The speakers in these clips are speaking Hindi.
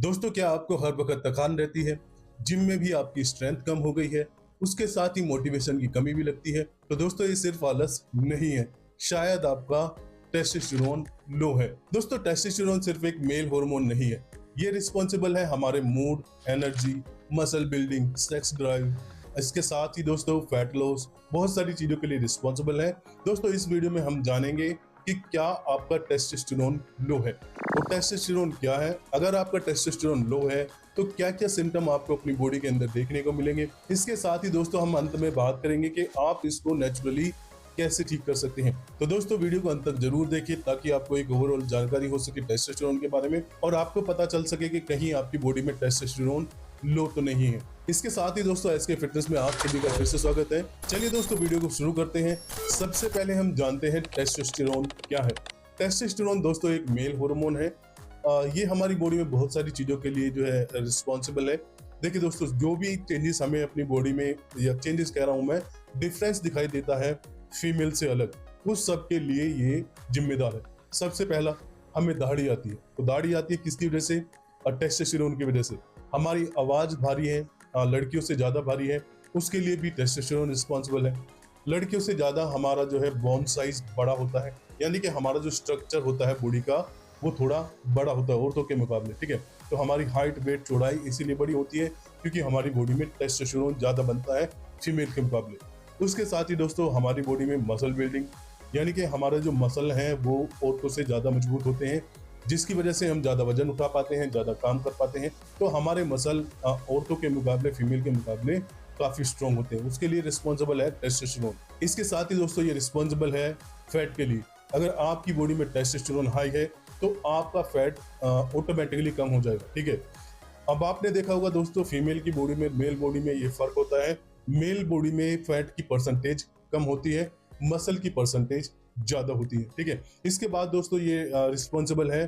दोस्तों, क्या आपको हर वक्त थकान रहती है? जिम में भी आपकी स्ट्रेंथ कम हो गई है, उसके साथ ही मोटिवेशन की कमी भी लगती है? तो दोस्तों, ये सिर्फ आलस नहीं है, शायद आपका टेस्टोस्टेरोन लो है। दोस्तों, टेस्टोस्टेरोन सिर्फ एक मेल हार्मोन नहीं है, ये रिस्पॉन्सिबल है हमारे mood, energy, muscle building, sex drive, इसके साथ ही दोस्तों फैट लॉस, बहुत सारी चीजों के लिए रिस्पॉन्सिबल है। दोस्तों, इस वीडियो में हम जानेंगे कि क्या आपका टेस्टोस्टेरोन लो है और टेस्टोस्टेरोन क्या है। अगर आपका टेस्टोस्टेरोन लो है तो क्या क्या सिम्टम आपको अपनी बॉडी के अंदर देखने को मिलेंगे। इसके साथ ही दोस्तों हम अंत में बात करेंगे कि आप इसको नेचुरली कैसे ठीक कर सकते हैं। तो दोस्तों, वीडियो को अंत तक जरूर देखिए ताकि आपको एक ओवरऑल जानकारी हो सके टेस्टोस्टेरोन के बारे में और आपको पता चल सके कि कहीं आपकी बॉडी में टेस्टोस्टेरोन लो तो नहीं है। इसके साथ ही दोस्तों एसके फिटनेस में आप सभी का फिर से स्वागत है। चलिए दोस्तों, वीडियो को शुरू करते हैं। सबसे पहले हम जानते हैं टेस्टोस्टेरोन क्या है। टेस्टोस्टेरोन दोस्तों एक मेल हार्मोन है। ये हमारी बॉडी में बहुत सारी चीजों के लिए जो है रिस्पॉन्सिबल है। देखिए दोस्तों, जो भी चेंजेस हमें अपनी बॉडी में, या चेंजेस कह रहा हूं मैं, डिफरेंस दिखाई देता है फीमेल से अलग, उस सब के लिए ये जिम्मेदार है। सबसे पहला, हमें दाढ़ी आती है। तो दाढ़ी आती है किसकी वजह से? टेस्टोस्टेरोन की वजह से। हमारी आवाज भारी है, लड़कियों से ज्यादा भारी है, उसके लिए भी टेस्टोस्टेरोन रिस्पॉन्सिबल है। लड़कियों से ज्यादा हमारा जो है बोन साइज बड़ा होता है, यानी कि हमारा जो स्ट्रक्चर होता है बॉडी का वो थोड़ा बड़ा होता है औरतों के मुकाबले, ठीक है। तो हमारी हाइट, वेट, चौड़ाई इसीलिए बड़ी होती है क्योंकि हमारी बॉडी में टेस्टोस्टेरोन ज्यादा बनता है फीमेल के मुकाबले। उसके साथ ही दोस्तों हमारी बॉडी में मसल बिल्डिंग, यानी कि हमारे जो मसल हैं वो औरतों से ज्यादा मजबूत होते हैं, जिसकी वजह से हम ज्यादा वजन उठा पाते हैं, ज्यादा काम कर पाते हैं। तो हमारे मसल औरतों के मुकाबले, फीमेल के मुकाबले काफी स्ट्रॉन्ग होते हैं। उसके लिए रिस्पॉन्सिबल है टेस्टोस्टेरोन। इसके साथ ही दोस्तों ये रिस्पॉन्सिबल है फैट के लिए। अगर आपकी बॉडी में टेस्टोस्टेरोन हाई है तो आपका फैट ऑटोमेटिकली कम हो जाएगा, ठीक है। अब आपने देखा होगा दोस्तों, फीमेल की बॉडी में, मेल बॉडी में ये फर्क होता है। मेल बॉडी में फैट की परसेंटेज कम होती है, मसल की परसेंटेज ज्यादा होती है, ठीक है। इसके बाद दोस्तों ये रिस्पॉन्सिबल है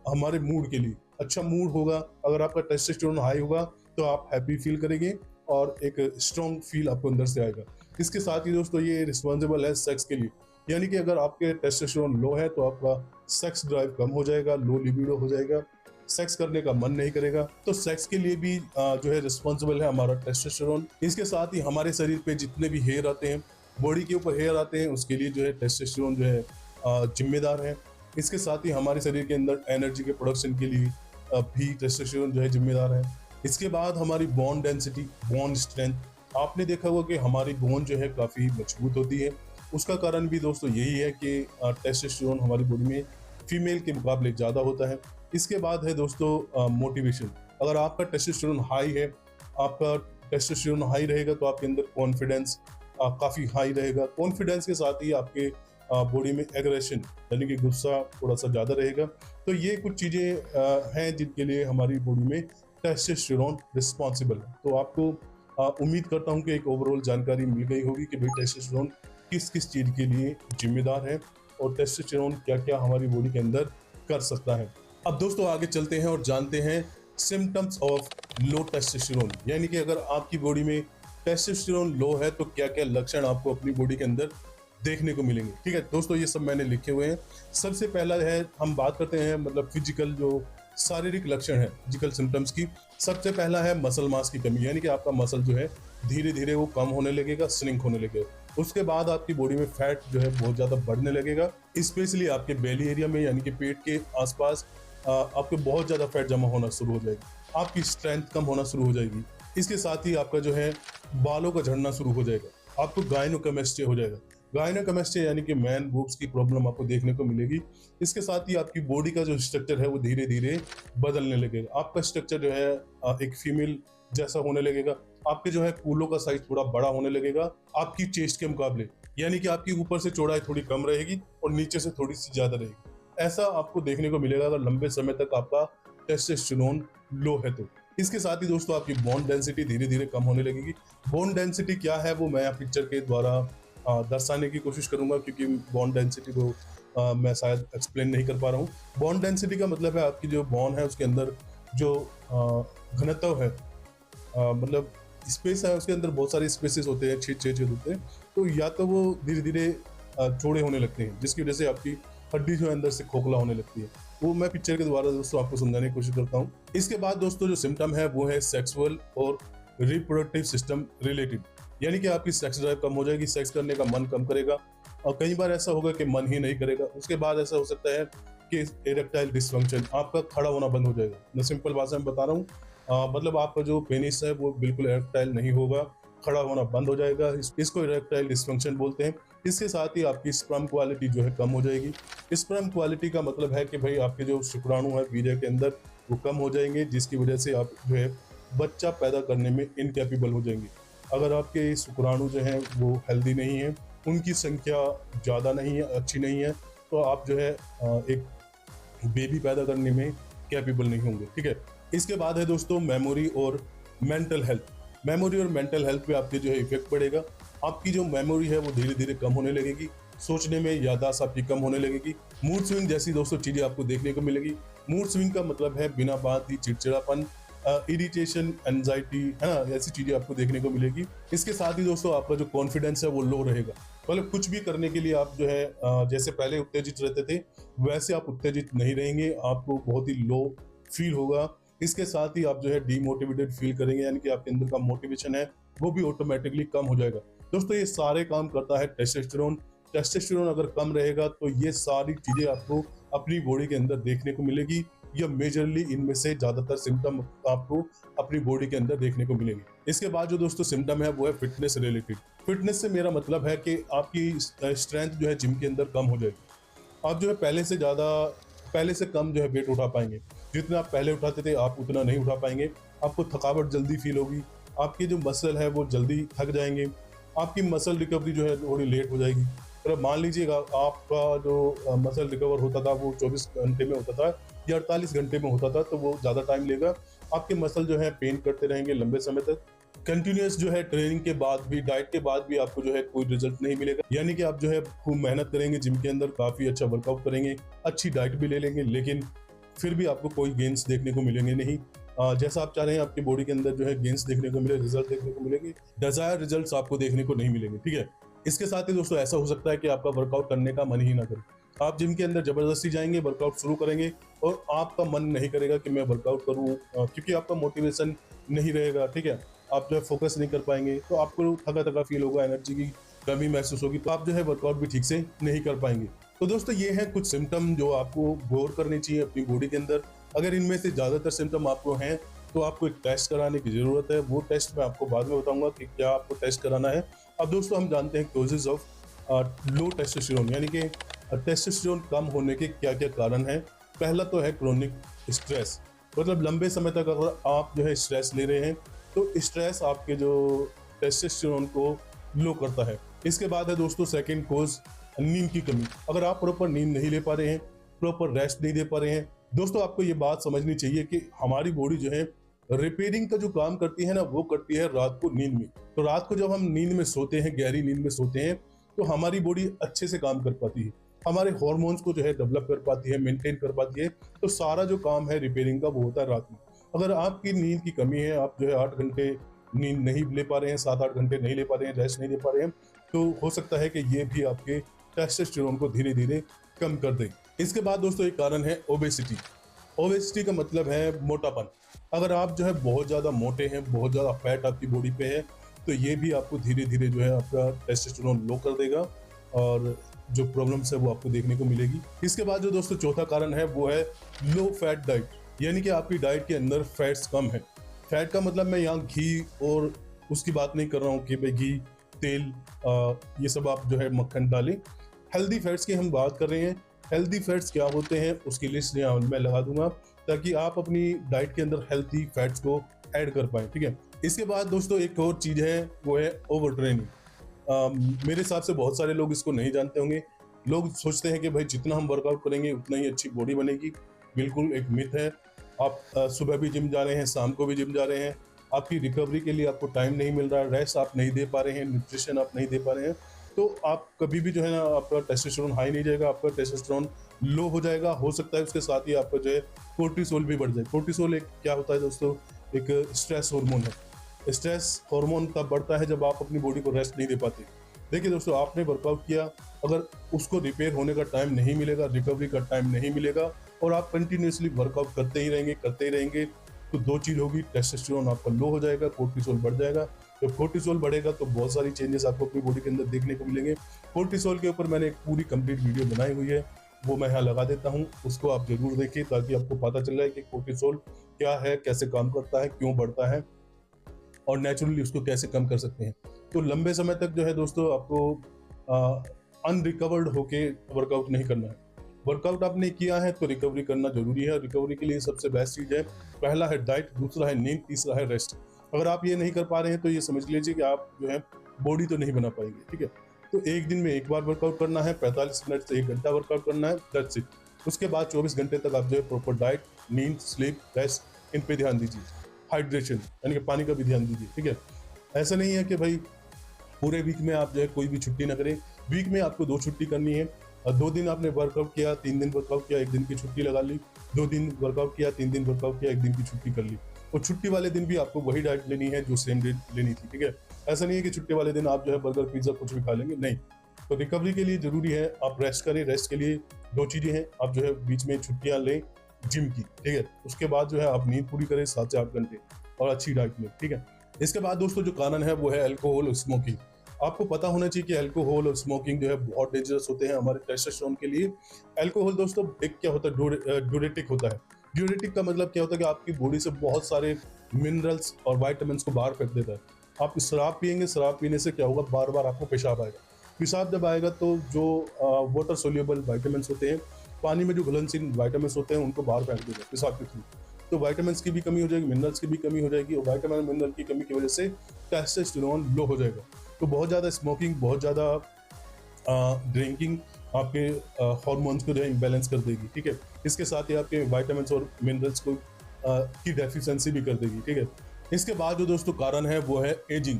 हमारे मूड के लिए। अच्छा मूड होगा, अगर आपका टेस्टोस्टेरोन हाई होगा तो आप हैप्पी फील करेंगे और एक स्ट्रॉन्ग फील आपको अंदर से आएगा। इसके साथ ही दोस्तों ये रिस्पॉन्सिबल है सेक्स के लिए, यानी कि अगर आपके टेस्टोस्टेरोन लो है तो आपका सेक्स ड्राइव कम हो जाएगा, लो लिबिडो हो जाएगा, सेक्स करने का मन नहीं करेगा। तो सेक्स के लिए भी जो है रिस्पॉन्सिबल है हमारा टेस्टोस्टेरोन। इसके साथ ही हमारे शरीर पे जितने भी हेयर आते हैं, बॉडी के ऊपर हेयर आते हैं, उसके लिए जो है टेस्टोस्टेरोन जो है जिम्मेदार है। इसके साथ ही हमारे शरीर के अंदर एनर्जी के प्रोडक्शन के लिए भी टेस्टोस्टेरोन जो है जिम्मेदार है। इसके बाद हमारी बोन डेंसिटी, बोन स्ट्रेंथ, आपने देखा होगा कि हमारी बोन जो है काफ़ी मजबूत होती है। उसका कारण भी दोस्तों यही है कि टेस्टोस्टेरोन हमारी बॉडी में फीमेल के मुकाबले ज़्यादा होता है। इसके बाद है दोस्तों मोटिवेशन। अगर आपका टेस्टोस्टेरोन हाई है, आपका टेस्टोस्टेरोन हाई रहेगा तो आपके अंदर कॉन्फिडेंस काफ़ी हाई रहेगा। कॉन्फिडेंस के साथ ही आपके बॉडी में एग्रेशन, यानी कि गुस्सा थोड़ा सा ज़्यादा रहेगा। तो ये कुछ चीज़ें हैं जिनके लिए हमारी बॉडी में टेस्टोस्टेरोन रिस्पॉन्सिबल है। तो आपको उम्मीद करता हूँ कि एक ओवरऑल जानकारी मिल गई होगी कि भाई टेस्टोस्टेरोन किस किस चीज़ के लिए जिम्मेदार है और टेस्टोस्टेरोन क्या क्या हमारी बॉडी के अंदर कर सकता है। अब दोस्तों आगे चलते हैं और जानते हैं सिम्टम्स ऑफ लो टेस्टोस्टेरोन, यानी कि अगर आपकी बॉडी में टेस्टोस्टेरोन लो है तो क्या क्या लक्षण आपको अपनी बॉडी के अंदर देखने को मिलेंगे, ठीक है। दोस्तों ये सब मैंने लिखे हुए हैं। सबसे पहला है, हम बात करते हैं मतलब फिजिकल जो शारीरिक लक्षण है, फिजिकल सिम्टम्स की। सबसे पहला है मसल मास की कमी, यानी कि आपका मसल जो है धीरे धीरे वो कम होने लगेगा, श्रिंक होने लगेगा। उसके बाद आपकी बॉडी में फैट जो है बहुत ज्यादा बढ़ने लगेगा, स्पेशली आपके बेली एरिया में, यानी कि पेट के आसपास आपके बहुत ज्यादा फैट जमा होना शुरू हो जाएगी। आपकी स्ट्रेंथ कम होना शुरू हो जाएगी। इसके साथ ही आपका जो है बालों का झड़ना शुरू हो जाएगा, आपको गायनोकमेस्टिया हो जाएगा। गायनोकमेस्टिया यानी कि मैन बूब्स की प्रॉब्लम आपको देखने को मिलेगी। इसके साथ ही आपकी बॉडी का जो स्ट्रक्चर है वो धीरे धीरे बदलने लगेगा। आपका स्ट्रक्चर जो है एक फीमेल जैसा होने लगेगा। आपके जो है कूलों का साइज थोड़ा बड़ा होने लगेगा आपकी चेस्ट के मुकाबले, यानी कि आपकी ऊपर से चौड़ाई थोड़ी कम रहेगी और नीचे से थोड़ी सी ज्यादा रहेगी। ऐसा आपको देखने को मिलेगा अगर लंबे समय तक आपका टेस्टोस्टेरोन लो है तो। इसके साथ ही दोस्तों आपकी बोन डेंसिटी धीरे धीरे कम होने लगेगी। बोन डेंसिटी क्या है वो मैं पिक्चर के द्वारा दर्शाने की कोशिश करूंगा, क्योंकि बोन डेंसिटी को मैं शायद एक्सप्लेन नहीं कर पा रहा हूँ। बोन डेंसिटी का मतलब है आपकी जो बोन है उसके अंदर जो घनत्व है, मतलब स्पेस है, उसके अंदर बहुत सारे स्पेसेस होते हैं, छेद होते हैं। तो या तो वो धीरे धीरे चौड़े होने लगते हैं, जिसकी वजह से आपकी हड्डी जो है अंदर से खोखला होने लगती है। वो मैं पिक्चर के द्वारा दोस्तों आपको समझाने की कोशिश करता हूँ। इसके बाद दोस्तों जो सिम्टम है वो है सेक्सुअल और रिप्रोडक्टिव सिस्टम रिलेटेड, यानी कि आपकी सेक्स ड्राइव कम हो जाएगी, सेक्स करने का मन कम करेगा और कई बार ऐसा होगा कि मन ही नहीं करेगा। उसके बाद ऐसा हो सकता है कि इरेक्टाइल डिसफंक्शन, आपका खड़ा होना बंद हो जाएगा। मैं सिंपल भाषा में बता रहा हूँ, मतलब आपका जो पेनिस है वो बिल्कुल इरेक्टाइल नहीं होगा, खड़ा होना बंद हो जाएगा। इसको इरेक्टाइल डिसफंक्शन बोलते हैं। इसके साथ ही आपकी स्पर्म क्वालिटी जो है कम हो जाएगी। स्पर्म क्वालिटी का मतलब है कि भाई आपके जो शुक्राणु है वीर्य के अंदर वो कम हो जाएंगे, जिसकी वजह से आप जो है बच्चा पैदा करने में इनकैपेबल हो जाएंगे। अगर आपके शुक्राणु जो हैं वो हेल्दी नहीं है, उनकी संख्या ज़्यादा नहीं है, अच्छी नहीं है, तो आप जो है एक बेबी पैदा करने में कैपेबल नहीं होंगे। ठीक है। इसके बाद है दोस्तों मेमोरी और मेंटल हेल्थ। मेमोरी और मेंटल हेल्थ पे आपके जो है इफेक्ट पड़ेगा। आपकी जो मेमोरी है वो धीरे धीरे कम होने लगेगी, सोचने में याददाश्त आपकी कम होने लगेगी। मूड स्विंग जैसी दोस्तों चीजें आपको देखने को मिलेगी। मूड स्विंग का मतलब है बिना बात ही चिड़चिड़ापन, इरिटेशन, एंजाइटी, है ना, ऐसी चीजें आपको देखने को मिलेगी। इसके साथ ही दोस्तों आपका जो कॉन्फिडेंस है वो लो रहेगा। मतलब कुछ भी करने के लिए आप जो है जैसे पहले उत्तेजित रहते थे वैसे आप उत्तेजित नहीं रहेंगे, आपको बहुत ही लो फील होगा। इसके साथ ही आप जो है डीमोटिवेटेड फील करेंगे, यानी कि आपके अंदर का मोटिवेशन है वो भी ऑटोमेटिकली कम हो जाएगा। दोस्तों ये सारे काम करता है टेस्टोस्टेरोन। टेस्टोस्टेरोन अगर कम रहेगा तो ये सारी चीजें आपको अपनी बॉडी के अंदर देखने को मिलेगी, या मेजरली इनमें से ज्यादातर सिम्टम आपको अपनी बॉडी के अंदर देखने को मिलेंगे। इसके बाद जो दोस्तों सिम्टम है वो है फिटनेस रिलेटेड। फिटनेस से मेरा मतलब है कि आपकी स्ट्रेंथ जो है जिम के अंदर कम हो जाएगी। आप जो है पहले से कम जो है वेट उठा पाएंगे। जितना आप पहले उठाते थे आप उतना नहीं उठा पाएंगे। आपको थकावट जल्दी फील होगी, आपके जो मसल है वो जल्दी थक जाएंगे, आपकी मसल रिकवरी जो है थोड़ी लेट हो जाएगी। तो मान लीजिएगा आपका जो मसल रिकवर होता था वो 24 घंटे में होता था या 48 घंटे में होता था, तो वो ज़्यादा टाइम लेगा। आपके मसल जो है पेन करते रहेंगे लंबे समय तक। कंटिन्यूस जो है ट्रेनिंग के बाद भी, डाइट के बाद भी आपको जो है कोई रिजल्ट नहीं मिलेगा। यानी कि आप जो है खूब मेहनत करेंगे जिम के अंदर, काफ़ी अच्छा वर्कआउट करेंगे, अच्छी डाइट भी ले लेंगे, लेकिन फिर भी आपको कोई गेंस देखने को मिलेंगे नहीं। जैसा आप चाह रहे हैं आपकी बॉडी के अंदर जो है गेंस देखने को मिले, रिजल्ट देखने को मिलेंगे, डिजायर रिजल्ट्स आपको देखने को नहीं मिलेंगे। ठीक है। इसके साथ ही दोस्तों ऐसा हो सकता है कि आपका वर्कआउट करने का मन ही ना करे। आप जिम के अंदर जबरदस्ती जाएंगे, वर्कआउट शुरू करेंगे और आपका मन नहीं करेगा कि मैं वर्कआउट करूं, क्योंकि आपका मोटिवेशन नहीं रहेगा। ठीक है। आप जो है फोकस नहीं कर पाएंगे, तो आपको थका थका फील होगा, एनर्जी की कमी महसूस होगी, तो आप जो है वर्कआउट भी ठीक से नहीं कर पाएंगे। तो दोस्तों ये हैं कुछ सिम्टम जो आपको गौर करनी चाहिए अपनी बॉडी के अंदर। अगर इनमें से ज़्यादातर सिम्टम आपको हैं तो आपको एक टेस्ट कराने की ज़रूरत है। वो टेस्ट मैं आपको बाद में बताऊंगा कि क्या आपको टेस्ट कराना है। अब दोस्तों हम जानते हैं कोजेज ऑफ लो टेस्टोस्टेरोन, यानी कि टेस्टोस्टेरोन कम होने के क्या क्या कारण हैं। पहला तो है क्रोनिक स्ट्रेस, मतलब लंबे समय तक अगर आप जो है स्ट्रेस ले रहे हैं तो स्ट्रेस आपके जो टेस्टोस्टेरोन को लो करता है। इसके बाद है दोस्तों सेकंड कोज नींद की कमी। अगर आप प्रॉपर नींद नहीं ले पा रहे हैं, प्रॉपर रेस्ट नहीं दे पा रहे हैं, दोस्तों आपको ये बात समझनी चाहिए कि हमारी बॉडी जो है रिपेयरिंग का जो काम करती है ना, वो करती है रात को नींद में। तो रात को जब हम नींद में सोते हैं, गहरी नींद में सोते हैं, तो हमारी बॉडी अच्छे से काम कर पाती है, हमारे हॉर्मोन्स को जो है डेवलप कर पाती है, मेंटेन कर पाती है। तो सारा जो काम है रिपेयरिंग का वो होता है रात में। अगर आपकी नींद की कमी है, आप जो है 8 घंटे नींद नहीं ले पा रहे हैं, 7-8 घंटे नहीं ले पा रहे हैं, रेस्ट नहीं ले पा रहे हैं, तो हो सकता है कि ये भी आपके टेस्टोस्टेरोन को धीरे धीरे कम कर दे। इसके बाद दोस्तों एक कारण है ओबेसिटी। ओबेसिटी का मतलब है मोटापन। अगर आप जो है बहुत ज़्यादा मोटे हैं, बहुत ज़्यादा फैट आपकी बॉडी पे है, तो ये भी आपको धीरे धीरे जो है आपका टेस्टोस्टेरोन लो कर देगा और जो प्रॉब्लम्स है वो आपको देखने को मिलेगी। इसके बाद जो दोस्तों चौथा कारण है वो है लो फैट डाइट, यानी कि आपकी डाइट के अंदर फैट्स कम है। फैट का मतलब मैं यहाँ घी और उसकी बात नहीं कर रहा हूँ कि भाई घी, तेल, ये सब आप जो है मक्खन डालें। हेल्दी फैट्स की हम बात कर रहे हैं। हेल्दी फैट्स क्या होते हैं उसकी लिस्ट यहाँ मैं लगा दूंगा, ताकि आप अपनी डाइट के अंदर हेल्दी फैट्स को ऐड कर पाएं। ठीक है। इसके बाद दोस्तों एक और चीज़ है वो है ओवर ट्रेनिंग। मेरे हिसाब से बहुत सारे लोग इसको नहीं जानते होंगे। लोग सोचते हैं कि भाई जितना हम वर्कआउट करेंगे उतना ही अच्छी बॉडी बनेगी। बिल्कुल एक मिथ है। आप सुबह भी जिम जा रहे हैं, शाम को भी जिम जा रहे हैं, आपकी रिकवरी के लिए आपको टाइम नहीं मिल रहा है, रेस्ट आप नहीं दे पा रहे हैं, न्यूट्रिशन आप नहीं दे पा रहे हैं, तो आप कभी भी जो है ना आपका टेस्टोस्टेरोन हाई नहीं जाएगा, आपका टेस्टोस्टेरोन लो हो जाएगा। हो सकता है उसके साथ ही आपका जो है कोर्टिसोल भी बढ़ जाए। कोर्टिसोल एक क्या होता है दोस्तों, एक स्ट्रेस हार्मोन है। स्ट्रेस हार्मोन तब बढ़ता है जब आप अपनी बॉडी को रेस्ट नहीं दे पाते। देखिए दोस्तों, आपने वर्कआउट किया, अगर उसको रिपेयर होने का टाइम नहीं मिलेगा, रिकवरी का टाइम नहीं मिलेगा, और आप कंटिन्यूसली वर्कआउट करते ही रहेंगे, तो दो चीज होगी, टेस्टोस्टेरोन आपका लो हो जाएगा, कोर्टिसोल बढ़ जाएगा। जब कोर्टिसोल बढ़ेगा तो बहुत सारी चेंजेस आपको अपनी बॉडी के अंदर देखने को मिलेंगे। कोर्टिसोल के ऊपर मैंने एक पूरी कंप्लीट वीडियो बनाई हुई है, वो मैं यहाँ लगा देता हूँ, उसको आप जरूर देखिए ताकि आपको पता चल जाए कि कोर्टिसोल क्या है, कैसे काम करता है, क्यों बढ़ता है और नेचुरली उसको कैसे कम कर सकते हैं। तो लंबे समय तक जो है दोस्तों आपको अनरिकवर्ड होके वर्कआउट नहीं करना है। वर्कआउट आपने किया है तो रिकवरी करना जरूरी है। रिकवरी के लिए सबसे बेस्ट चीज है, पहला है डाइट, दूसरा है नींद, तीसरा है रेस्ट। अगर आप ये नहीं कर पा रहे हैं तो ये समझ लीजिए कि आप जो है बॉडी तो नहीं बना पाएंगे, ठीक है। तो एक दिन में एक बार वर्कआउट करना है, 45 मिनट से 1 घंटा वर्कआउट करना है, दैट्स इट। उसके बाद 24 घंटे तक आप जो है प्रॉपर डाइट, नींद, स्लीप, रेस्ट, इन पे ध्यान दीजिए। हाइड्रेशन यानी कि पानी का भी ध्यान दीजिए, ठीक है। ऐसा नहीं है कि भाई पूरे वीक में आप जो है कोई भी छुट्टी ना करें। वीक में आपको 2 छुट्टी करनी है। 2 दिन आपने वर्कआउट किया, 3 दिन वर्कआउट किया, 1 दिन की छुट्टी लगा ली। 2 दिन वर्कआउट किया, 3 दिन वर्कआउट किया, 1 दिन की छुट्टी कर ली। और छुट्टी वाले दिन भी आपको वही डाइट लेनी है जो सेम डे लेनी थी, ठीक है। ऐसा नहीं है कि छुट्टी वाले दिन आप जो है बर्गर, पिज्जा कुछ भी खा लेंगे, नहीं। तो रिकवरी के लिए जरूरी है आप रेस्ट करें। रेस्ट के लिए 2 चीजें हैं, आप जो है बीच में छुट्टियां लें जिम की, ठीक है। उसके बाद जो है आप नींद पूरी करें 7 से 8 घंटे और अच्छी डाइट में, ठीक है। इसके बाद दोस्तों जो कारण है वो है अल्कोहल और स्मोकिंग। आपको पता होना चाहिए कि अल्कोहल और स्मोकिंग जो है बहुत डेंजरस होते हैं हमारे टेस्टोस्टेरोन के लिए। अल्कोहल दोस्तों एक क्या होता है, ड्यूरेटिक होता है। ड्यूरेटिक का मतलब क्या होता है कि आपकी बॉडी से बहुत सारे मिनरल्स और वाइटामिन को बाहर फेंक देता है। आप शराब पियेंगे, शराब पीने से क्या होगा, बार बार आपको पेशाब आएगा। पेशाब जब आएगा तो जो वाटर सोल्यूबल वाइटामिन होते हैं, पानी में जो घुलनशील वाइटामिन होते हैं, उनको बाहर फेंक देगा पेशाब के थ्रू। तो वाइटामिन की भी कमी हो जाएगी, मिनरल्स की भी कमी हो जाएगी, और वाइटामिन मिनरल की कमी की वजह से टेस्टोस्टेरोन लो हो जाएगा। तो बहुत ज़्यादा स्मोकिंग, बहुत ज़्यादा ड्रिंकिंग आपके हार्मोन्स को जो है इम्बैलेंस कर देगी, ठीक है। इसके साथ ही आपके वाइटामिन और मिनरल्स को की डेफिशिएंसी भी कर देगी, ठीक है। इसके बाद जो दोस्तों कारण है वो है एजिंग।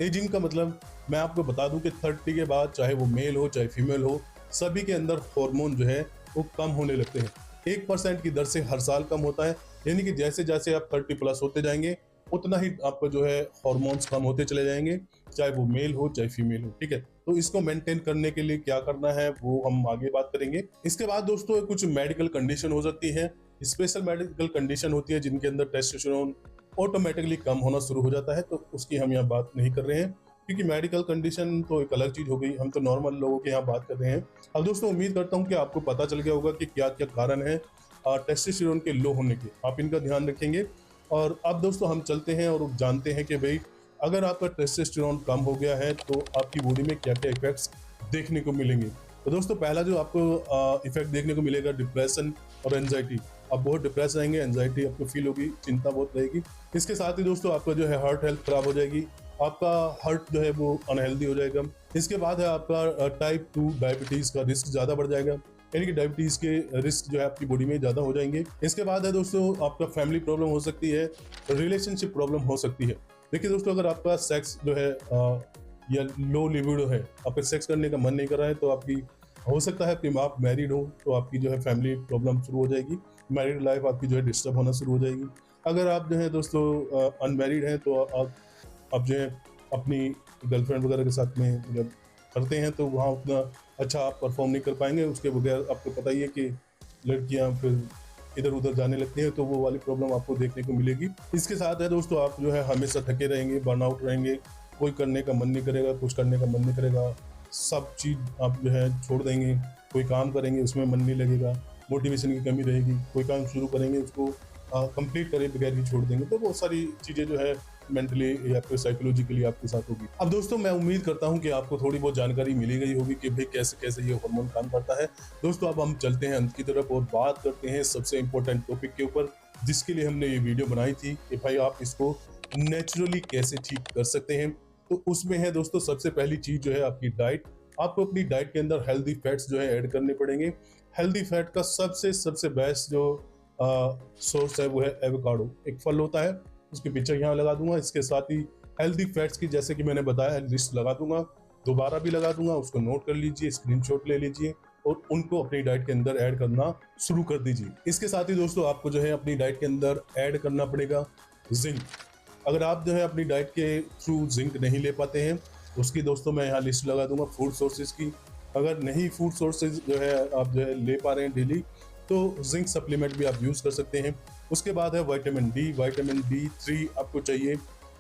एजिंग का मतलब मैं आपको बता दूं कि 30 के बाद, चाहे वो मेल हो चाहे फीमेल हो, सभी के अंदर हार्मोन जो है वो कम होने लगते हैं। 1% की दर से हर साल कम होता है, यानी कि जैसे जैसे आप 30 प्लस होते जाएंगे उतना ही आपका जो है हार्मोन्स कम होते चले जाएंगे, चाहे वो मेल हो चाहे फीमेल हो, ठीक है। तो इसको मेंटेन करने के लिए क्या करना है वो हम आगे बात करेंगे। इसके बाद दोस्तों कुछ मेडिकल कंडीशन हो सकती है, स्पेशल मेडिकल कंडीशन होती है जिनके अंदर टेस्टोस्टेरोन ऑटोमेटिकली कम होना शुरू हो जाता है, तो उसकी हम यहाँ बात नहीं कर रहे हैं क्योंकि मेडिकल कंडीशन तो एक अलग चीज हो गई, हम तो नॉर्मल लोगों के यहाँ बात कर रहे हैं। अब दोस्तों उम्मीद करता हूँ कि आपको पता चल गया होगा कि क्या क्या कारण है टेस्टोस्टेरोन के लो होने के, आप इनका ध्यान रखेंगे। और अब दोस्तों हम चलते हैं और जानते हैं कि भाई अगर आपका टेस्टोस्टेरोन कम हो गया है तो आपकी बॉडी में क्या क्या इफेक्ट्स देखने को मिलेंगे। तो दोस्तों पहला जो आपको इफेक्ट देखने को मिलेगा, डिप्रेशन और एंजाइटी। आप बहुत डिप्रेस रहेंगे, एंजाइटी आपको फील होगी, चिंता बहुत रहेगी। इसके साथ ही दोस्तों आपका जो है हार्ट हेल्थ खराब हो जाएगी, आपका हार्ट जो है वो अनहेल्दी हो जाएगा। इसके बाद है आपका टाइप 2 डायबिटीज का रिस्क ज्यादा बढ़ जाएगा, यानी कि डायबिटीज के रिस्क जो है आपकी बॉडी में ज्यादा हो जाएंगे। इसके बाद है दोस्तों आपका फैमिली प्रॉब्लम हो सकती है, रिलेशनशिप प्रॉब्लम हो सकती है। देखिए दोस्तों अगर आपका सेक्स जो है या लो लिबिडो है, आपका सेक्स करने का मन नहीं कर रहा है, तो आपकी हो सकता है कि आप मैरिड हो तो आपकी जो है फैमिली प्रॉब्लम शुरू हो जाएगी, मैरिड लाइफ आपकी जो है डिस्टर्ब होना शुरू हो जाएगी। अगर आप जो है दोस्तों अनमैरिड हैं तो आप जो है अपनी गर्लफ्रेंड वगैरह के साथ में जब करते हैं तो वहाँ उतना अच्छा आप परफॉर्म नहीं कर पाएंगे। उसके बगैर आपको पता ही है कि लड़कियाँ फिर इधर उधर जाने लगती हैं, तो वो वाली प्रॉब्लम आपको देखने को मिलेगी। इसके साथ है दोस्तों आप जो है हमेशा थके रहेंगे, बर्नआउट रहेंगे, कोई करने का मन नहीं करेगा, कुछ करने का मन नहीं करेगा, सब चीज़ आप जो है छोड़ देंगे। कोई काम करेंगे उसमें मन नहीं लगेगा, मोटिवेशन की कमी रहेगी, कोई काम शुरू करेंगे उसको कंप्लीट करे बगैर ही छोड़ देंगे। तो बहुत सारी चीज़ें जो है मेंटली या फिर साइकोलॉजिकली आपके साथ होगी। अब दोस्तों मैं उम्मीद करता हूं कि आपको थोड़ी बहुत जानकारी मिली गई होगी कि भाई कैसे कैसे ये हार्मोन काम करता है। दोस्तों अब हम चलते हैं अंत की तरफ और बात करते हैं सबसे इंपॉर्टेंट टॉपिक के ऊपर, जिसके लिए हमने ये वीडियो बनाई थी कि भाई आप इसको नेचुरली कैसे ठीक कर सकते हैं। तो उसमें है दोस्तों सबसे पहली चीज जो है आपकी डाइट। आपको अपनी डाइट के अंदर हेल्दी फैट्स जो है ऐड करने पड़ेंगे। हेल्दी फैट का सबसे बेस्ट जो सोर्स है वो है एवोकाडो, एक फल होता है, उसकी पिक्चर यहाँ लगा दूंगा। इसके साथ ही हेल्दी फैट्स की जैसे कि मैंने बताया लिस्ट लगा दूंगा, दोबारा भी लगा दूंगा, उसको नोट कर लीजिए, स्क्रीनशॉट ले लीजिए और उनको अपनी डाइट के अंदर ऐड करना शुरू कर दीजिए। इसके साथ ही दोस्तों आपको जो है अपनी डाइट के अंदर ऐड करना पड़ेगा जिंक। अगर आप जो है अपनी डाइट के थ्रू जिंक नहीं ले पाते हैं, उसकी दोस्तों मैं यहाँ लिस्ट लगा दूंगा फूड सोर्सेज की। अगर नहीं फूड सोर्सेज जो है आप जो है ले पा रहे हैं डेली, तो जिंक सप्लीमेंट भी आप यूज़ कर सकते हैं। उसके बाद है विटामिन D3 आपको चाहिए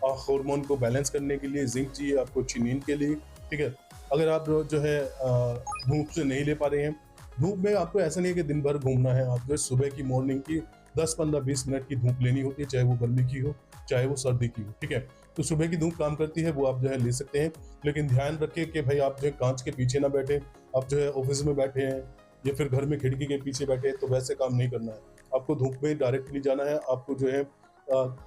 हार्मोन को बैलेंस करने के लिए, जिंक चाहिए आपको चिनिन के लिए, ठीक है। अगर आप जो है धूप से नहीं ले पा रहे हैं, धूप में आपको ऐसा नहीं है कि दिन भर घूमना है, आप जो है सुबह की मॉर्निंग की 10-15-20 मिनट की धूप लेनी होती है, चाहे वो गर्मी की हो चाहे वो सर्दी की हो, ठीक है। तो सुबह की धूप काम करती है, वो आप जो है ले सकते हैं, लेकिन ध्यान रखिए कि भाई आप जो है कांच के पीछे ना बैठे, आप जो है ऑफिस में बैठे हैं या फिर घर में खिड़की के पीछे बैठे हैं, तो वैसे काम नहीं करना है। आपको धूप में डायरेक्ट नहीं जाना है, आपको जो है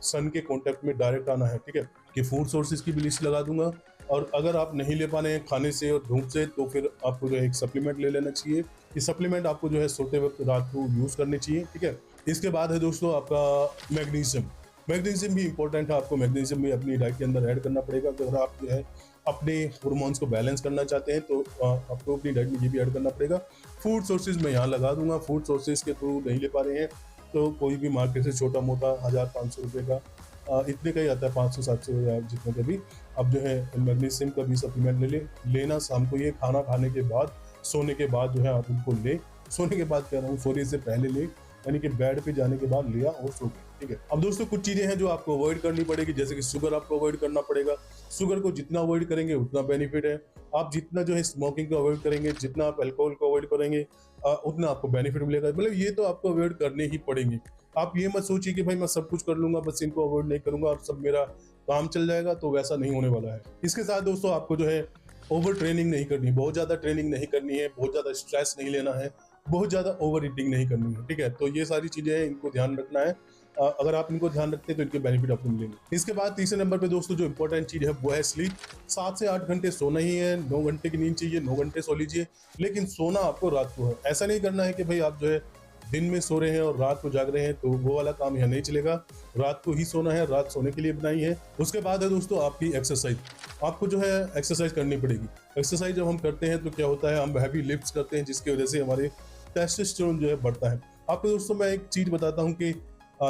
सन के कांटेक्ट में डायरेक्ट आना है, ठीक है। कि फूड सोर्सेज की भी लिस्ट लगा दूंगा, और अगर आप नहीं ले पा रहे हैं खाने से और धूप से, तो फिर आपको जो है एक सप्लीमेंट ले लेना चाहिए। ये सप्लीमेंट आपको जो है सोते वक्त रात को यूज़ करनी चाहिए, ठीक है। इसके बाद है दोस्तों आपका मैग्नीशियम। मैग्नीशियम भी इंपॉर्टेंट है, आपको मैग्नीशियम भी अपनी डाइट के अंदर ऐड करना पड़ेगा। तो अगर आप जो है अपने हार्मोन्स को बैलेंस करना चाहते हैं, तो आपको अपनी डाइट में ये भी ऐड करना पड़ेगा। फूड सोर्सेज मैं यहाँ लगा दूंगा, फूड सोर्सेज के थ्रू नहीं ले पा रहे हैं तो कोई भी मार्केट से छोटा मोटा 1000-500 रुपये का इतने का ही आता है, 500-700 या जितने का भी, अब जो है मैग्नीशियम का भी सप्लीमेंट लेना। शाम को ये खाना खाने के बाद, सोने के बाद जो है आप उनको ले, सोने के बाद कह रहा हूँ, सोने से पहले ले, यानी कि बेड पे जाने के बाद लिया और सो गए, ठीक है। अब दोस्तों कुछ चीजें हैं जो आपको अवॉइड करनी पड़ेगी, जैसे कि शुगर आपको अवॉइड करना पड़ेगा। शुगर को जितना अवॉइड करेंगे उतना बेनिफिट है। आप जितना जो है स्मोकिंग को अवॉइड करेंगे, जितना आप अल्कोहल को अवॉइड करेंगे, उतना आपको बेनिफिट मिलेगा। मतलब ये तो आपको अवॉइड करने ही पड़ेंगे। आप ये मत सोचिए कि भाई मैं सब कुछ कर लूंगा, बस इनको अवॉइड नहीं करूंगा और सब मेरा काम चल जाएगा, तो वैसा नहीं होने वाला है। इसके साथ दोस्तों आपको जो है ओवर ट्रेनिंग नहीं करनी, बहुत ज्यादा ट्रेनिंग नहीं करनी है, बहुत ज्यादा स्ट्रेस नहीं लेना है, बहुत ज्यादा ओवर ईटिंग नहीं करनी है, ठीक है। तो ये सारी चीजें हैं, इनको ध्यान रखना है। अगर आप इनको ध्यान रखते हैं तो इनके बेनिफिट आपको मिलेंगे। इसके बाद तीसरे नंबर पे दोस्तों जो इंपॉर्टेंट चीज है वो है स्लीप। 7 से 8 घंटे सोना ही है, 9 घंटे की नींद चाहिए, 9 घंटे सो लीजिए, लेकिन सोना आपको रात को है। ऐसा नहीं करना है कि भाई आप जो है दिन में सो रहे हैं और रात को जाग रहे हैं, तो वो वाला काम यहाँ नहीं चलेगा। रात को ही सोना है, रात सोने के लिए बनाई है। उसके बाद है दोस्तों आपकी एक्सरसाइज। आपको जो है एक्सरसाइज करनी पड़ेगी। एक्सरसाइज जब हम करते हैं तो क्या होता है, हम हैवी लिफ्ट्स करते हैं, जिसकी वजह से हमारे टेस्टोस्टेरोन जो है बढ़ता है। आपको दोस्तों मैं एक चीज बताता हूँ कि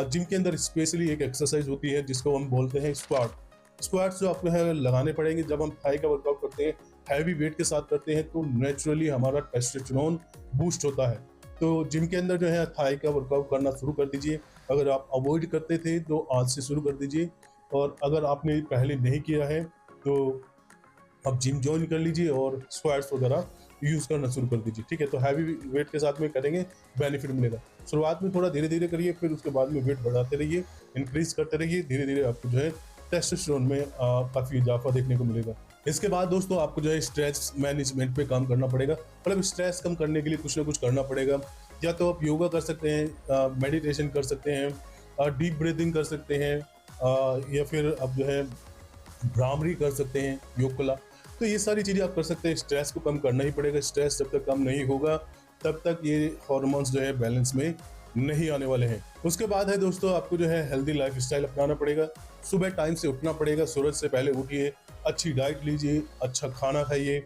जिम के अंदर स्पेशली एक एक्सरसाइज होती है जिसको हम बोलते हैं स्क्वाट। स्क्वाट्स जो आपको है लगाने पड़ेंगे। जब हम थाई का वर्कआउट करते हैं, हैवी वेट के साथ करते हैं, तो नेचुरली हमारा टेस्टोस्टेरोन बूस्ट होता है। तो जिम के अंदर जो है थाई का वर्कआउट करना शुरू कर दीजिए। अगर आप अवॉइड करते थे तो आज से शुरू कर दीजिए, और अगर आपने पहले नहीं किया है तो आप जिम ज्वाइन कर लीजिए और स्क्वाट्स वगैरह यूज करना शुरू कर दीजिए, ठीक है। तो हैवी वेट के साथ में करेंगे, बेनिफिट मिलेगा। शुरुआत में थोड़ा धीरे धीरे करिए, फिर उसके बाद में वेट बढ़ाते रहिए, इंक्रीज करते रहिए, धीरे धीरे आपको जो है टेस्टोस्टेरोन में काफी इजाफा देखने को मिलेगा। इसके बाद दोस्तों आपको जो है स्ट्रेस मैनेजमेंट पे काम करना पड़ेगा। मतलब स्ट्रेस कम करने के लिए कुछ ना कुछ करना पड़ेगा। या तो आप योगा कर सकते हैं, मेडिटेशन कर सकते हैं, डीप ब्रीदिंग कर सकते हैं, या फिर आप जो है भ्रामरी कर सकते हैं, योग कला। तो ये सारी चीज़ें आप कर सकते हैं। स्ट्रेस को कम करना ही पड़ेगा। स्ट्रेस जब तक कम नहीं होगा तब तक ये हार्मोन्स जो है बैलेंस में नहीं आने वाले हैं। उसके बाद है दोस्तों आपको जो है हेल्दी लाइफस्टाइल अपनाना पड़ेगा। सुबह टाइम से उठना पड़ेगा, सूरज से पहले उठिए, अच्छी डाइट लीजिए, अच्छा खाना खाइए,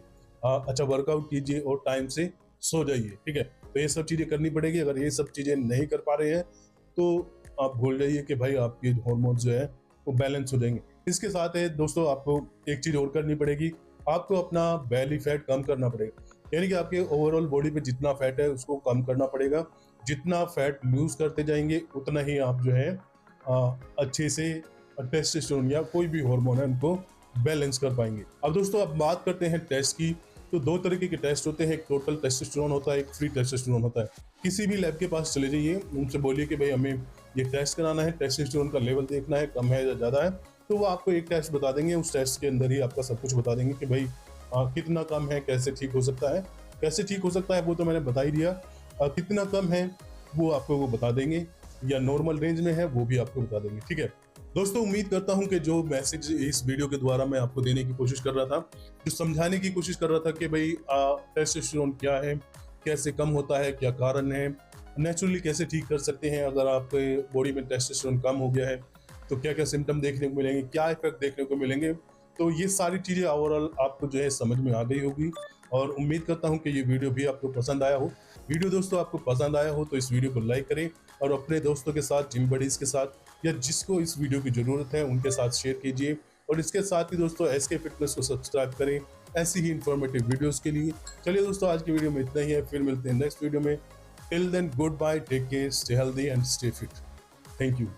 अच्छा वर्कआउट कीजिए और टाइम से सो जाइए, ठीक है। तो ये सब चीज़ें करनी पड़ेगी। अगर ये सब चीज़ें नहीं कर पा रहे हैं तो आप भूल जाइए कि भाई आपके हार्मोन्स जो है वो बैलेंस हो जाएंगे। इसके साथ है दोस्तों आपको एक चीज़ और करनी पड़ेगी, आपको अपना बेली फैट कम करना पड़ेगा। यानी कि आपके ओवरऑल बॉडी पे जितना फैट है उसको कम करना पड़ेगा। जितना फैट लूज करते जाएंगे उतना ही आप जो है अच्छे से टेस्टोस्टेरोन या कोई भी हार्मोन है उनको बैलेंस कर पाएंगे। अब दोस्तों अब बात करते हैं टेस्ट की। तो 2 तरीके के टेस्ट होते हैं, एक टोटल टेस्टोस्टेरोन होता है, एक फ्री टेस्टोस्टेरोन होता है। किसी भी लैब के पास चले जाइए, उनसे बोलिए कि भाई हमें ये टेस्ट कराना है, टेस्टोस्टेरोन का लेवल देखना है, कम है या ज़्यादा है, तो वो आपको एक टेस्ट बता देंगे। उस टेस्ट के अंदर ही आपका सब कुछ बता देंगे कि भाई कितना कम है, कैसे ठीक हो सकता है। कैसे ठीक हो सकता है वो तो मैंने बता ही दिया, कितना कम है वो आपको वो बता देंगे, या नॉर्मल रेंज में है वो भी आपको बता देंगे, ठीक है। दोस्तों उम्मीद करता हूं कि जो मैसेज इस वीडियो के द्वारा मैं आपको देने की कोशिश कर रहा था, जो समझाने की कोशिश कर रहा था कि भाई टेस्टोस्टेरोन क्या है, कैसे कम होता है, क्या कारण है, नेचुरली कैसे ठीक कर सकते हैं। अगर आपके बॉडी में टेस्टोस्टेरोन कम हो गया है तो क्या क्या सिम्टम देखने को मिलेंगे, क्या इफेक्ट देखने को मिलेंगे, तो ये सारी चीज़ें ओवरऑल आपको जो है समझ में आ गई होगी। और उम्मीद करता हूँ कि ये वीडियो भी आपको पसंद आया हो। वीडियो दोस्तों आपको पसंद आया हो तो इस वीडियो को लाइक करें और अपने दोस्तों के साथ, जिम बडीज के साथ, या जिसको इस वीडियो की ज़रूरत है उनके साथ शेयर कीजिए। और इसके साथ ही दोस्तों SK फिटनेस को सब्सक्राइब करें ऐसी ही इंफॉर्मेटिव वीडियोज़ के लिए। चलिए दोस्तों आज की वीडियो में इतना ही है, फिर मिलते हैं नेक्स्ट वीडियो में। Till then, goodbye, take care, stay healthy and stay fit. Thank you.